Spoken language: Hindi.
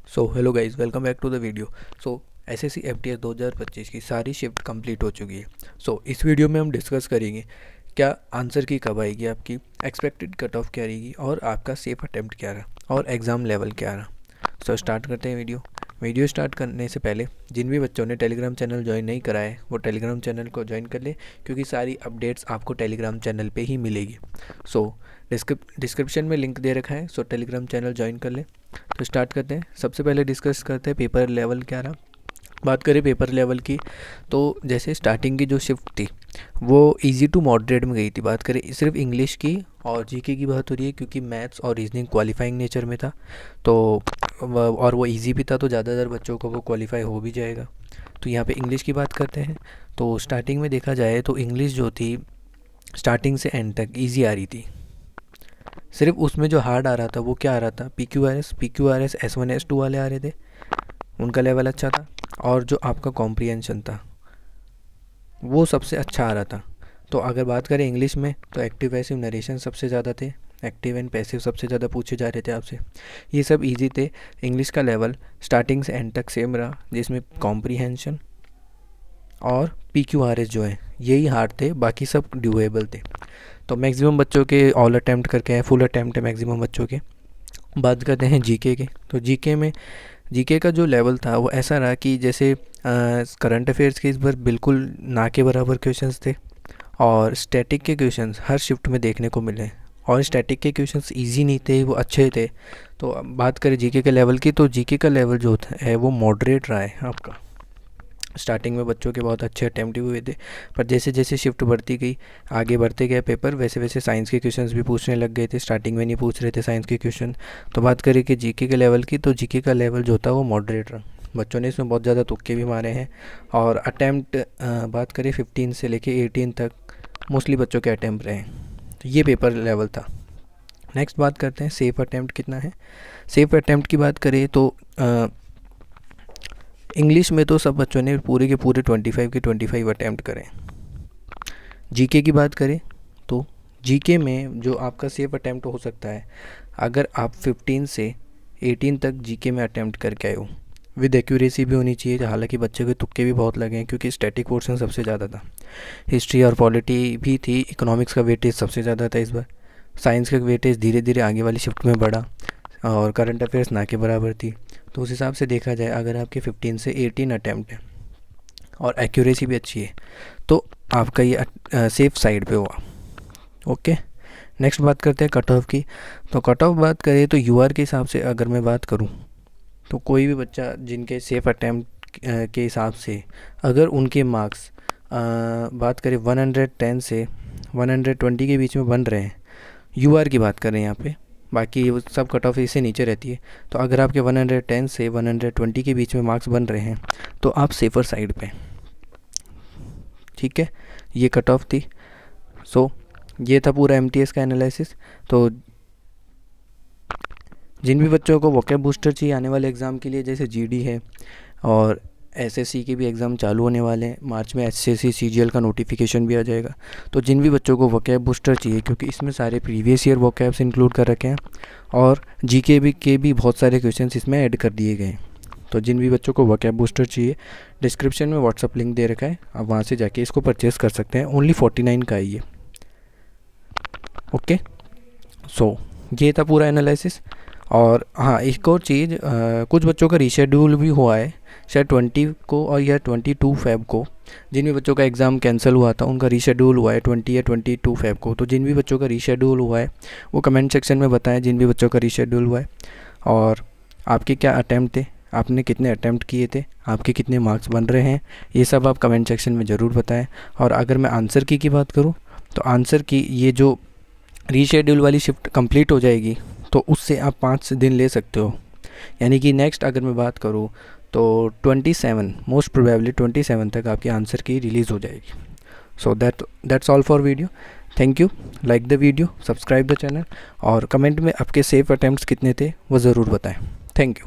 So hello guys, welcome back to the video. SSC FTS 2025 की सारी शिफ्ट कंप्लीट हो चुकी है। इस वीडियो में हम डिस्कस करेंगे क्या आंसर की कब आएगी, आपकी एक्सपेक्टेड कट ऑफ क्या रहेगी और आपका सेफ अटेम्प्ट क्या रहा और एग्ज़ाम लेवल क्या रहा। स्टार्ट करते हैं वीडियो स्टार्ट करने से पहले जिन भी बच्चों ने टेलीग्राम चैनल ज्वाइन नहीं करा है वो टेलीग्राम चैनल को ज्वाइन कर ले, क्योंकि सारी अपडेट्स आपको टेलीग्राम चैनल पे ही मिलेगी। डिस्क्रिप्शन में लिंक दे रखा है, टेलीग्राम चैनल ज्वाइन कर ले। तो स्टार्ट करते हैं। सबसे पहले डिस्कस करते हैं पेपर लेवल क्या रहा। बात करें पेपर लेवल की, तो जैसे स्टार्टिंग की जो शिफ्ट थी वो इजी टू मॉडरेट में गई थी। बात करें सिर्फ इंग्लिश की और जीके की बात हो रही है, क्योंकि मैथ्स और रीजनिंग क्वालिफाइंग नेचर में था और वो इजी भी था, तो ज़्यादातर बच्चों को वो क्वालिफाई हो भी जाएगा। तो यहाँ पे इंग्लिश की बात करते हैं। तो स्टार्टिंग में देखा जाए तो इंग्लिश जो थी स्टार्टिंग से एंड तक ईजी आ रही थी। सिर्फ उसमें जो हार्ड आ रहा था वो क्या आ रहा था, PQRS S1 S2 वाले आ रहे थे, उनका लेवल अच्छा था। और जो आपका कॉम्प्रिहेंशन था वो सबसे अच्छा आ रहा था। तो अगर बात करें इंग्लिश में तो एक्टिव पैसिव नरेशन सबसे ज़्यादा थे, एक्टिव एंड पैसिव सबसे ज़्यादा पूछे जा रहे थे आपसे। ये सब इजी थे। इंग्लिश का लेवल स्टार्टिंग से एंड तक सेम रहा, जिसमें कॉम्प्रिहेंशन और PQRS जो है यही हार्ड थे, बाकी सब ड्यूएबल थे। तो मैक्सिमम बच्चों के ऑल अटैम्प्ट करके हैं, फुल अटैम्प्ट है मैक्सिमम बच्चों के। बात करते हैं जीके के। तो जीके का जो लेवल था वो ऐसा रहा कि जैसे करंट अफेयर्स के इस बार बिल्कुल ना के बराबर क्वेश्चंस थे, और स्टैटिक के क्वेश्चंस हर शिफ्ट में देखने को मिले। और स्टैटिक के क्वेश्चंस इजी नहीं थे, वो अच्छे थे। तो अब बात करें जीके के लेवल की, तो जीके का लेवल जो है वो मॉडरेट रहा है आपका। स्टार्टिंग में बच्चों के बहुत अच्छे अटैम्प्ट हुए थे, पर जैसे जैसे शिफ्ट बढ़ती गई, आगे बढ़ते गए पेपर, वैसे वैसे साइंस के क्वेश्चंस भी पूछने लग गए थे। स्टार्टिंग में नहीं पूछ रहे थे साइंस के क्वेश्चन। तो बात करें कि जीके के लेवल की, तो जीके का लेवल जो था वो मॉडरेट रहा। बच्चों ने इसमें बहुत ज़्यादा तुक्के भी मारे हैं। और अटैम्प्ट बात करें 15 से लेके 18 तक मोस्टली बच्चों के अटैम्प्ट रहे हैं। तो ये पेपर लेवल था। नेक्स्ट बात करते हैं सेफ अटैम्प्ट कितना है। सेफ अटैम्प्ट की बात करें तो इंग्लिश में तो सब बच्चों ने पूरे के पूरे 25 के 25 अटैम्प्ट करें। जीके की बात करें तो जीके में जो आपका सेफ अटैम्प्ट हो सकता है, अगर आप 15 से 18 तक जीके में अटैम्प्ट करके आए हो, विद एक्यूरेसी भी होनी चाहिए। हालांकि बच्चे के तुक्के भी बहुत लगे हैं, क्योंकि स्टैटिक पोर्शन सबसे ज़्यादा था, हिस्ट्री और पॉलिटी भी थी, इकोनॉमिक्स का वेटेज सबसे ज़्यादा था इस बार। साइंस का वेटेज धीरे धीरे आगे वाली शिफ्ट में बढ़ा, और करंट अफेयर्स ना के बराबर थी। तो उस हिसाब से देखा जाए, अगर आपके 15 से 18 अटैम्प्ट है और एक्यूरेसी भी अच्छी है, तो आपका ये सेफ साइड पे हुआ। ओके, नेक्स्ट बात करते हैं कट ऑफ की। तो कट ऑफ बात करें तो यूआर के हिसाब से अगर मैं बात करूं, तो कोई भी बच्चा जिनके सेफ अटैम्प्ट के हिसाब से अगर उनके मार्क्स बात करें 110 से 120 के बीच में बन रहे हैं, यूआर की बात करें यहाँ पे, बाकी वो सब कट ऑफ इससे नीचे रहती है। तो अगर आपके 110 से 120 के बीच में मार्क्स बन रहे हैं तो आप सेफ़र साइड पे। ठीक है, ये कट ऑफ थी। ये था पूरा एमटीएस का एनालिसिस। तो जिन भी बच्चों को वोकैब बूस्टर चाहिए आने वाले एग्ज़ाम के लिए, जैसे जीडी है और एसएससी के भी एग्ज़ाम चालू होने वाले हैं मार्च में, एसएससी सीजीएल का नोटिफिकेशन भी आ जाएगा। तो जिन भी बच्चों को वोकैब बूस्टर चाहिए, क्योंकि इसमें सारे प्रीवियस ईयर वोकैब्स इंक्लूड कर रखे हैं और जीके के भी बहुत सारे क्वेश्चंस इसमें ऐड कर दिए गए हैं। तो जिन भी बच्चों को वोकैब बूस्टर चाहिए, डिस्क्रिप्शन में व्हाट्सअप लिंक दे रखा है, आप वहाँ से जाके इसको परचेज़ कर सकते हैं। ओनली 49 का है ये। ओके, ये था पूरा एनालिसिस। और हाँ, एक और चीज़, कुछ बच्चों का रीशेड्यूल भी हुआ है, शायद 20 को और या 22 फ़ेब को। जिन भी बच्चों का एग्ज़ाम कैंसिल हुआ था उनका रीशेड्यूल हुआ है 20 या 22 फ़ेब को। तो जिन भी बच्चों का रीशेड्यूल हुआ है वो कमेंट सेक्शन में बताएं, जिन भी बच्चों का रीशेड्यूल हुआ है, और आपके क्या अटैम्प्ट थे, आपने कितने अटैम्प्ट किए थे, आपके कितने मार्क्स बन रहे हैं, ये सब आप कमेंट सेक्शन में ज़रूर बताएं। और अगर मैं आंसर की बात करूँ, तो आंसर की ये जो रीशेड्यूल वाली शिफ्ट कंप्लीट हो जाएगी, तो उससे आप 5 दिन ले सकते हो। यानी कि नेक्स्ट अगर मैं बात करूँ तो 27, मोस्ट प्रोबेबली 27 तक आपकी आंसर की रिलीज़ हो जाएगी। So that's all for video. Thank you. Like the video, subscribe the channel, और कमेंट में आपके सेफ अटैम्प्ट्स कितने थे वो ज़रूर बताएं। Thank you.